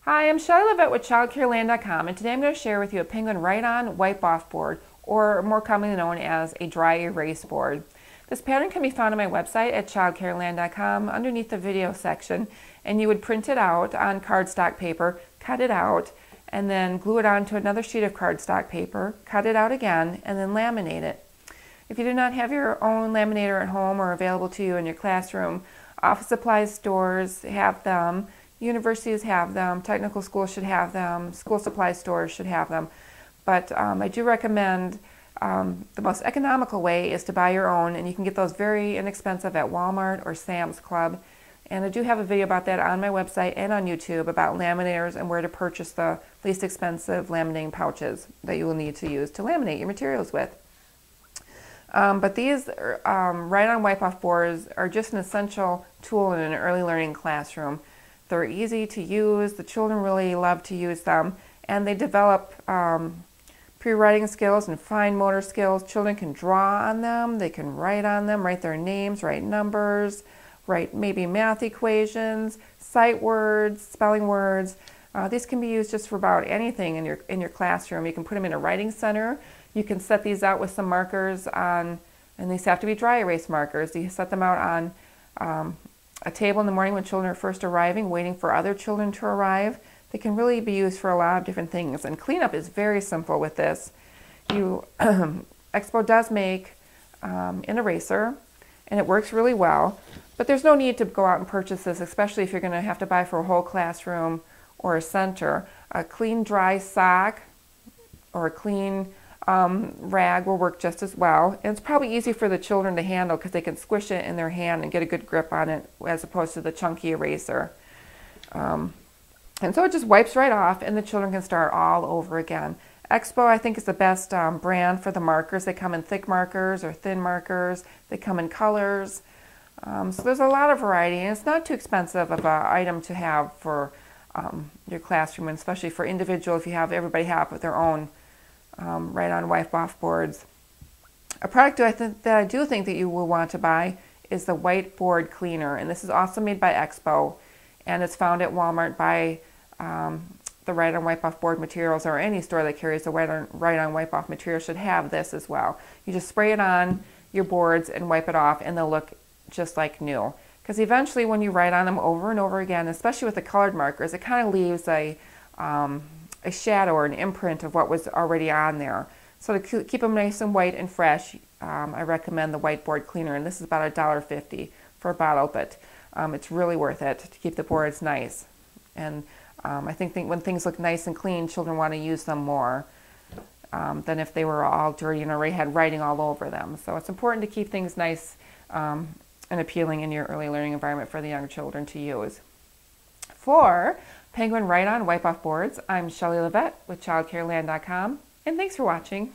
Hi, I'm Shelley Levitt with ChildCareLand.com, and today I'm going to share with you a Penguin Write-On Wipe-Off board, or more commonly known as a dry erase board. This pattern can be found on my website at ChildCareLand.com underneath the video section, and you would print it out on cardstock paper, cut it out, and then glue it onto another sheet of cardstock paper, cut it out again, and then laminate it. If you do not have your own laminator at home or available to you in your classroom, office supply stores have them. Universities have them, technical schools should have them, school supply stores should have them. But I do recommend the most economical way is to buy your own, and you can get those very inexpensive at Walmart or Sam's Club. And I do have a video about that on my website and on YouTube about laminators and where to purchase the least expensive laminating pouches that you will need to use to laminate your materials with. But these Write-On Wipe-Off boards are just an essential tool in an early learning classroom. They're easy to use, the children really love to use them, and they develop pre-writing skills and fine motor skills. Children can draw on them, they can write on them, write their names, write numbers, write maybe math equations, sight words, spelling words. These can be used just for about anything in your classroom. You can put them in a writing center. You can set these out with some markers on, and these have to be dry erase markers. You set them out on a table in the morning when children are first arriving, waiting for other children to arrive. They can really be used for a lot of different things. And cleanup is very simple with this. Expo does make an eraser, and it works really well. But there's no need to go out and purchase this, especially if you're going to have to buy for a whole classroom or a center. A clean, dry sock or a clean rag will work just as well. And it's probably easy for the children to handle because they can squish it in their hand and get a good grip on it as opposed to the chunky eraser. And so it just wipes right off and the children can start all over again. Expo, I think, is the best brand for the markers. They come in thick markers or thin markers. They come in colors. So there's a lot of variety, and it's not too expensive of an item to have for your classroom, and especially for individual if you have everybody have their own Write-On Wipe-Off boards. A product that I do think that you will want to buy is the whiteboard cleaner, and this is also made by Expo, and it's found at Walmart by the Write-On Wipe-Off board materials, or any store that carries the Write-On Wipe-Off material should have this as well. You just spray it on your boards and wipe it off, and they'll look just like new. Because eventually when you write on them over and over again, especially with the colored markers, it kind of leaves a shadow or an imprint of what was already on there. So to keep them nice and white and fresh, I recommend the whiteboard cleaner, and this is about $1.50 for a bottle, but it's really worth it to keep the boards nice. And I think when things look nice and clean, children want to use them more than if they were all dirty and already had writing all over them. So it's important to keep things nice and appealing in your early learning environment for the younger children to use. For Penguin Write-On Wipe-Off boards, I'm Shelley Levitt with ChildCareLand.com, and thanks for watching.